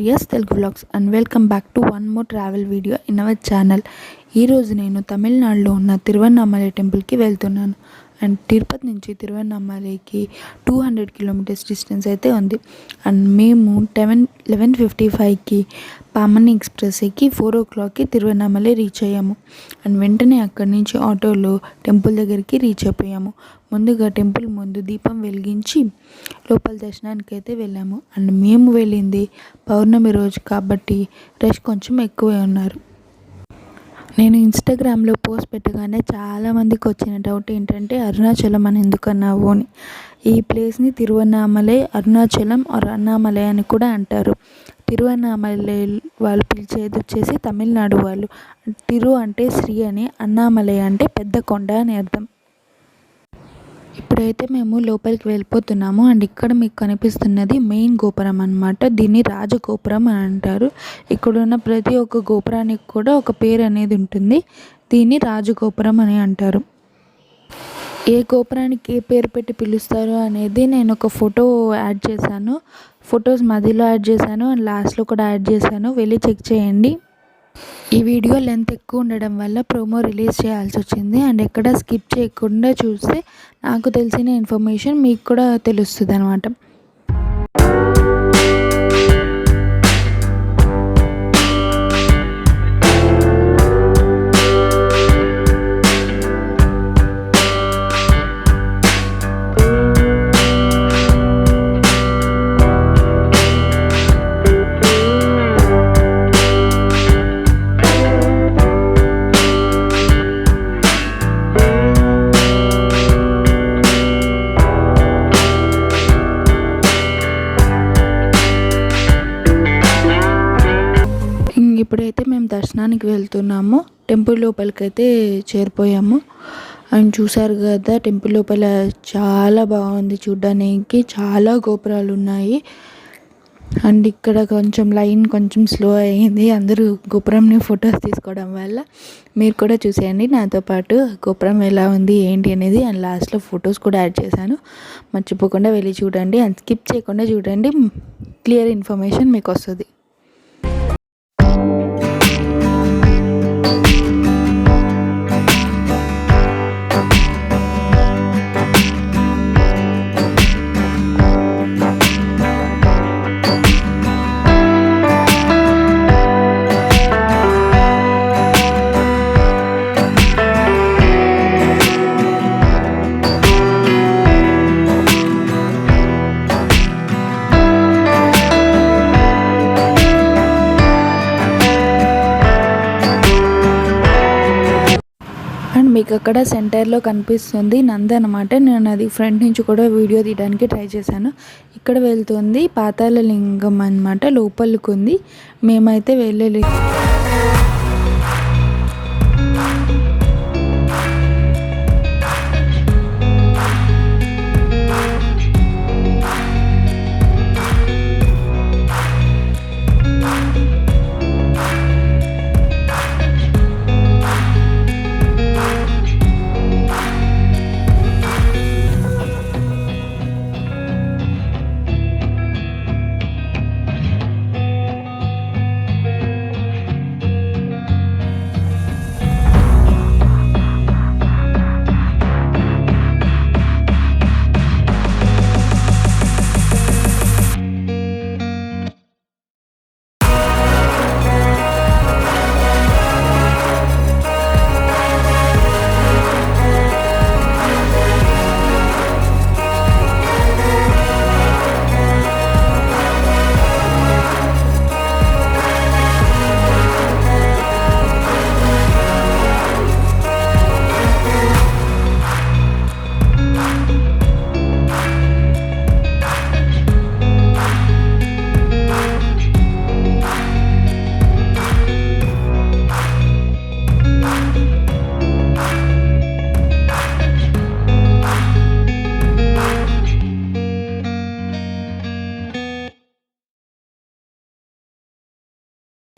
Aishwarya's Telugu vlogs and welcome back to one more travel video in our channel. ఈ రోజు నేను తమిళనాడులో ఉన్న తిరువన్నామలై టెంపుల్కి వెళ్తున్నాను. అండ్ తిరుపతి నుంచి తిరువన్నామలైకి 200 కిలోమీటర్స్ డిస్టెన్స్ అయితే ఉంది. అండ్ మేము 11:55కి పామని ఎక్స్ప్రెస్ ఎక్కి 4 o'clockకి తిరువన్నామలై రీచ్ అయ్యాము. అండ్ వెంటనే అక్కడి నుంచి ఆటోలో టెంపుల్ దగ్గరికి రీచ్ అయిపోయాము. ముందుగా టెంపుల్ ముందు దీపం వెలిగించి లోపల దర్శనానికి అయితే వెళ్ళాము. అండ్ మేము వెళ్ళింది పౌర్ణమి రోజు కాబట్టి రష్ కొంచెం ఎక్కువే ఉన్నారు. నేను ఇన్స్టాగ్రామ్లో పోస్ట్ పెట్టగానే చాలామందికి వచ్చిన డౌట్ ఏంటంటే అరుణాచలం అని ఎందుకన్నావు అని. ఈ ప్లేస్ని తిరువన్నామలై, అరుణాచలం ఆర్ అన్నామలై అని కూడా అంటారు. తిరువన్నామలై వాళ్ళు పిలిచేది వచ్చేసి తమిళనాడు వాళ్ళు. తిరు అంటే శ్రీ అని, అన్నామలై అంటే పెద్ద కొండ అని అర్థం. ఇప్పుడైతే మేము లోపలికి వెళ్ళిపోతున్నాము. అండ్ ఇక్కడ మీకు కనిపిస్తున్నది మెయిన్ గోపురం అన్నమాట. దీన్ని రాజగోపురం అని అంటారు. ఇక్కడున్న ప్రతి ఒక్క గోపురానికి కూడా ఒక పేరు అనేది ఉంటుంది. దీన్ని రాజగోపురం అని అంటారు. ఏ గోపురానికి ఏ పేరు పెట్టి పిలుస్తారు అనేది నేను ఒక ఫోటో యాడ్ చేశాను. ఫొటోస్ మధ్యలో యాడ్ చేశాను అండ్ లాస్ట్లో కూడా యాడ్ చేశాను, వెళ్ళి చెక్ చేయండి. ఈ వీడియో లెంత్ ఎక్కువ ఉండడం వల్ల ప్రోమో రిలీజ్ చేయాల్సి వచ్చింది. అండ్ ఎక్కడ స్కిప్ చేయకుండా చూస్తే నాకు తెలిసిన ఇన్ఫర్మేషన్ మీకు కూడా తెలుస్తుంది అన్నమాట. ఇప్పుడైతే మేము దర్శనానికి వెళ్తున్నాము. టెంపుల్ లోపలికి అయితే చేరిపోయాము. అండ్ చూసారు కదా, టెంపుల్ లోపల చాలా బాగుంది చూడ్డానికి. చాలా గోపురాలు ఉన్నాయి. అండ్ ఇక్కడ కొంచెం లైన్ కొంచెం స్లో అయ్యింది అందరూ గోపురంని ఫొటోస్ తీసుకోవడం వల్ల. మీరు కూడా చూసేయండి నాతో పాటు గోపురం ఎలా ఉంది ఏంటి అనేది. అండ్ లాస్ట్లో ఫొటోస్ కూడా యాడ్ చేశాను, మర్చిపోకుండా వెళ్ళి చూడండి. అండ్ స్కిప్ చేయకుండా చూడండి, క్లియర్ ఇన్ఫర్మేషన్ మీకు వస్తుంది. అండ్ మీకు అక్కడ సెంటర్లో కనిపిస్తుంది నంది అనమాట. నేను అది ఫ్రంట్ నుంచి కూడా వీడియో తీయడానికి ట్రై చేశాను. ఇక్కడ వెళ్తుంది పాతాళ లింగం అనమాట, లోపలికి ఉంది. మేమైతే వెళ్ళలేదు.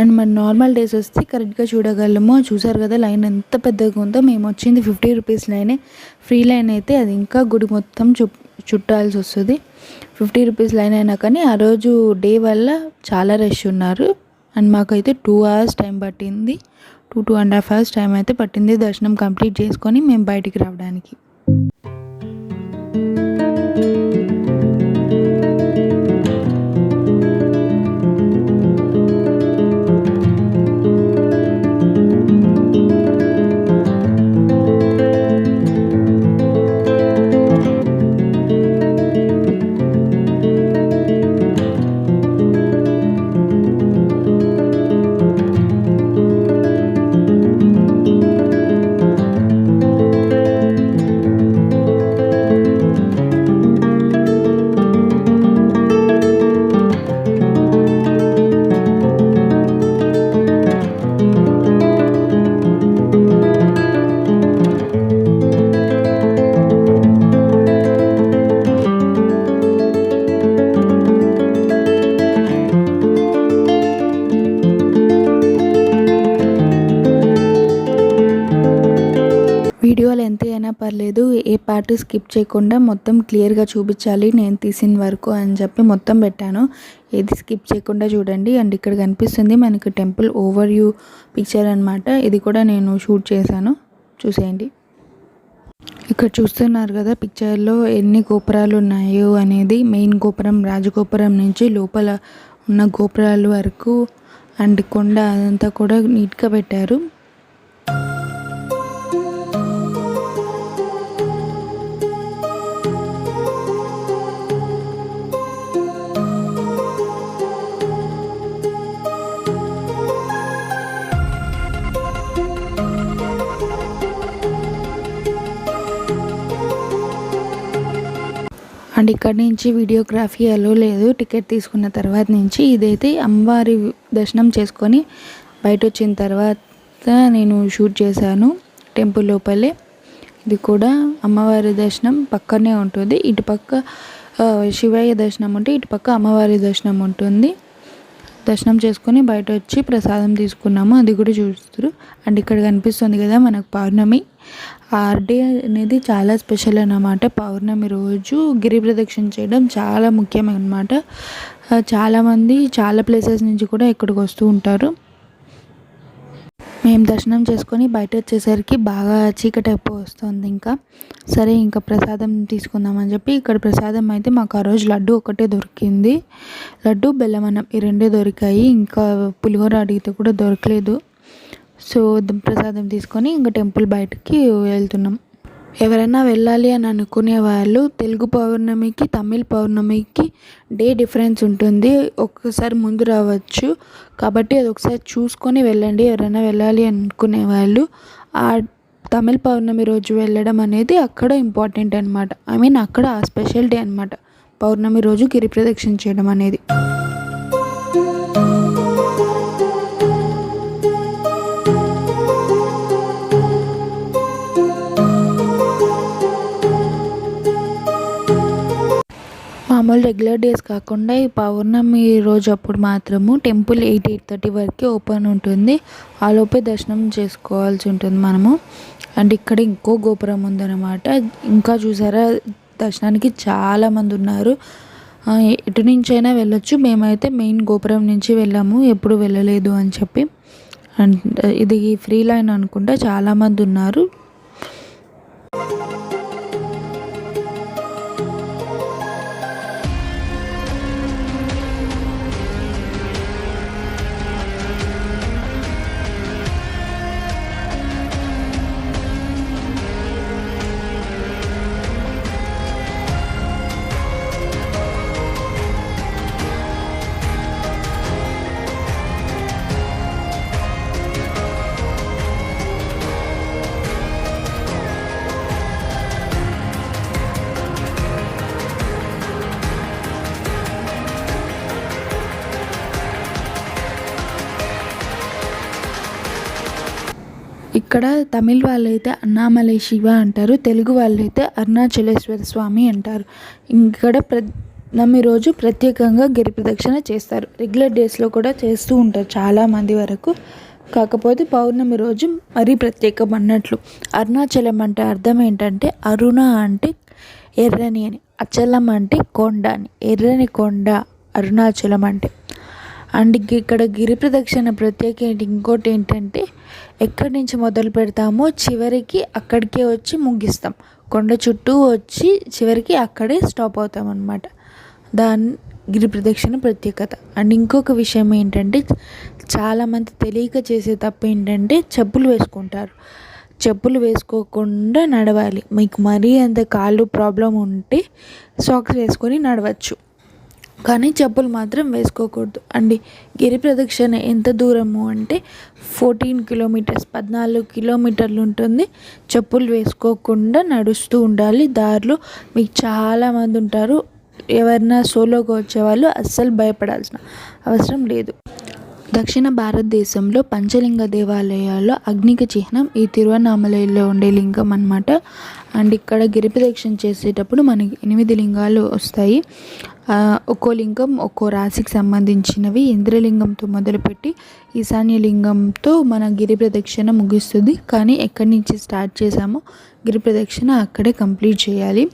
అండ్ మన నార్మల్ డేస్ వస్తే కరెక్ట్గా చూడగలము. చూసారు కదా లైన్ ఎంత పెద్దగా ఉందో. మేము వచ్చింది 50 రూపీస్ లైనే, ఫ్రీ లైన్ అయితే. అది ఇంకా గుడి మొత్తం చుట్టాల్సి వస్తుంది. 50 రూపీస్ లైన్ అయినా కానీ ఆ రోజు డే వల్ల చాలా రష్ ఉన్నారు. అండ్ మాకైతే 2 hours టైం పట్టింది. 2.5 hours టైం అయితే పట్టింది దర్శనం కంప్లీట్ చేసుకొని మేము బయటికి రావడానికి. వీడియోలు ఎంత అయినా పర్లేదు, ఏ పార్ట్ స్కిప్ చేయకుండా మొత్తం క్లియర్గా చూపించాలి నేను తీసిన వరకు అని చెప్పి మొత్తం పెట్టాను. ఏది స్కిప్ చేయకుండా చూడండి. అండ్ ఇక్కడ కనిపిస్తుంది మనకి టెంపుల్ ఓవర్ వ్యూ పిక్చర్ అనమాట. ఇది కూడా నేను షూట్ చేశాను, చూసేయండి. ఇక్కడ చూస్తున్నారు కదా పిక్చర్లో ఎన్ని గోపురాలు ఉన్నాయో అనేది. మెయిన్ గోపురం రాజగోపురం నుంచి లోపల ఉన్న గోపురాల వరకు అండ్ కొండ అదంతా కూడా నీట్గా పెట్టారు. అండ్ ఇక్కడ నుంచి వీడియోగ్రఫీ అలో లేదు టికెట్ తీసుకున్న తర్వాత నుంచి. ఇదైతే అమ్మవారి దర్శనం చేసుకొని బయట వచ్చిన తర్వాత నేను షూట్ చేశాను టెంపుల్ లోపలే. ఇది కూడా అమ్మవారి దర్శనం పక్కనే ఉంటుంది. ఇటుపక్క శివయ్య దర్శనం ఉంటే ఇటుపక్క అమ్మవారి దర్శనం ఉంటుంది. దర్శనం చేసుకొని బయట వచ్చి ప్రసాదం తీసుకున్నాము, అది కూడా చూస్తారు. అండ్ ఇక్కడ కనిపిస్తుంది కదా మనకు పౌర్ణమి. ఆ డే అనేది చాలా స్పెషల్ అన్నమాట. పౌర్ణమి రోజు గిరి ప్రదక్షిణ చేయడం చాలా ముఖ్యం అన్నమాట. చాలామంది చాలా ప్లేసెస్ నుంచి కూడా ఇక్కడికి వస్తూ ఉంటారు. మేము దర్శనం చేసుకొని బయట వచ్చేసరికి బాగా చీకటి అయిపో వస్తుంది. సరే ఇంకా ప్రసాదం తీసుకుందామని చెప్పి ఇక్కడ ప్రసాదం అయితే మాకు ఆ రోజు లడ్డు ఒకటే దొరికింది. లడ్డు బెల్లమన్నం ఈ రెండే దొరికాయి. ఇంకా పులిహోర అడిగితే కూడా దొరకలేదు. సో ప్రసాదం తీసుకొని ఇంకా టెంపుల్ బయటికి వెళ్తున్నాం. ఎవరైనా వెళ్ళాలి అని అనుకునే వాళ్ళు తెలుగు పౌర్ణమికి తమిళ్ పౌర్ణమికి డే డిఫరెన్స్ ఉంటుంది. ఒక్కసారి ముందు రావచ్చు కాబట్టి అది ఒకసారి చూసుకొని వెళ్ళండి. ఎవరైనా వెళ్ళాలి అనుకునే వాళ్ళు ఆ తమిళ్ పౌర్ణమి రోజు వెళ్ళడం అనేది అక్కడ ఇంపార్టెంట్ అనమాట. అక్కడ ఆ స్పెషల్ డే అనమాట పౌర్ణమి రోజు గిరి ప్రదక్షిణ చేయడం అనేది. మామూలు రెగ్యులర్ డేస్ కాకుండా ఈ పౌర్ణమి రోజు అప్పుడు మాత్రము టెంపుల్ 8-8:30 వరకు ఓపెన్ ఉంటుంది. ఆ లోపే దర్శనం చేసుకోవాల్సి ఉంటుంది మనము. అండ్ ఇక్కడ ఇంకో గోపురం ఉందన్నమాట. ఇంకా చూసారా దర్శనానికి చాలామంది ఉన్నారు. ఎటు నుంచైనా వెళ్ళొచ్చు. మేమైతే మెయిన్ గోపురం నుంచి వెళ్ళాము, ఎప్పుడు వెళ్ళలేదు అని చెప్పి. అండ్ ఇది ఫ్రీ లైన్ అనుకుంటా, చాలామంది ఉన్నారు. ఇక్కడ తమిళ్ వాళ్ళైతే అన్నామలై శివ అంటారు, తెలుగు వాళ్ళైతే అరుణాచలేశ్వర స్వామి అంటారు. ఇక్కడ పౌర్ణమి రోజు ప్రత్యేకంగా గిరి ప్రదక్షిణ చేస్తారు. రెగ్యులర్ డేస్లో కూడా చేస్తూ ఉంటారు చాలామంది వరకు. కాకపోతే పౌర్ణమి రోజు మరీ ప్రత్యేకం అన్నట్లు. అరుణాచలం అంటే అర్థం ఏంటంటే అరుణ అంటే ఎర్రని అని, అచలం అంటే కొండ అని, ఎర్రని కొండ అరుణాచలం అంటే. అండ్ ఇక్కడ గిరి ప్రదక్షిణ ప్రత్యేకత ఇంకోటి ఏంటంటే, ఎక్కడి నుంచి మొదలు పెడతామో చివరికి అక్కడికే వచ్చి ముగిస్తాం. కొండ చుట్టూ వచ్చి చివరికి అక్కడే స్టాప్ అవుతాం అన్నమాట. దాని గిరి ప్రదక్షిణ ప్రత్యేకత. అండ్ ఇంకొక విషయం ఏంటంటే, చాలామంది తెలియక చేసే తప్పు ఏంటంటే చెప్పులు వేసుకుంటారు. చెప్పులు వేసుకోకుండా నడవాలి. మీకు మరీ అంత కాళ్ళు ప్రాబ్లం ఉంటే సాక్స్ వేసుకొని నడవచ్చు, కానీ చెప్పులు మాత్రం వేసుకోకూడదు. అండ్ గిరి ప్రదక్షిణ ఎంత దూరము అంటే 14 కిలోమీటర్స్, 14 కిలోమీటర్లు ఉంటుంది. చెప్పులు వేసుకోకుండా నడుస్తూ ఉండాలి. దారిలో మీకు చాలామంది ఉంటారు. ఎవరైనా సోలోగా వచ్చేవాళ్ళు అస్సలు భయపడాల్సిన అవసరం లేదు. దక్షిణ భారతదేశంలో పంచలింగ దేవాలయాల్లో అగ్నికి చిహ్నం ఈ తిరువన్నామలైలో ఉండే లింగం అన్నమాట. అండ్ ఇక్కడ గిరి ప్రదక్షిణ చేసేటప్పుడు మనకి 8 లింగాలు వస్తాయి. ఒక్కో లింగం ఒక్కో రాశికి సంబంధించినవి. ఇంద్రలింగంతో మొదలుపెట్టి ఈశాన్య లింగంతో మన గిరి ప్రదక్షిణ ముగుస్తుంది. కానీ ఎక్కడి నుంచి స్టార్ట్ చేసామో గిరి ప్రదక్షిణ అక్కడే కంప్లీట్ చేయాలి.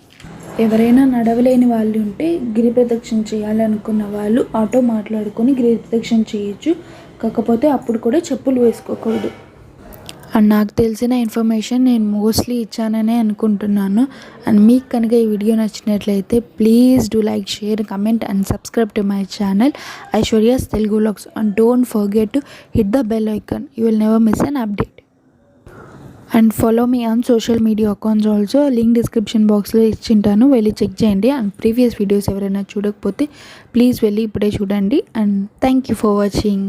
ఎవరైనా నడవలేని వాళ్ళు ఉంటే గిరి ప్రదక్షిణ చేయాలనుకున్న వాళ్ళు ఆటో మాట్లాడుకొని గిరి ప్రదక్షిణ చేయొచ్చు. కాకపోతే అప్పుడు కూడా చెప్పులు వేసుకోకూడదు. అండ్ నాకు తెలిసిన ఇన్ఫర్మేషన్ నేను మోస్ట్లీ ఇచ్చాననే అనుకుంటున్నాను. అండ్ మీకు కనుక ఈ వీడియో నచ్చినట్లయితే please do like, share, comment and subscribe to my channel Aishwarya's Telugu vlogs. And don't forget to hit the bell icon. You will never miss an update. And follow me on social media accounts also. Link description బాక్స్లో ఇచ్చింటాను, వెళ్ళి check చేయండి. And previous videos ఎవరైనా చూడకపోతే please వెళ్ళి ఇప్పుడే చూడండి. And thank you for watching.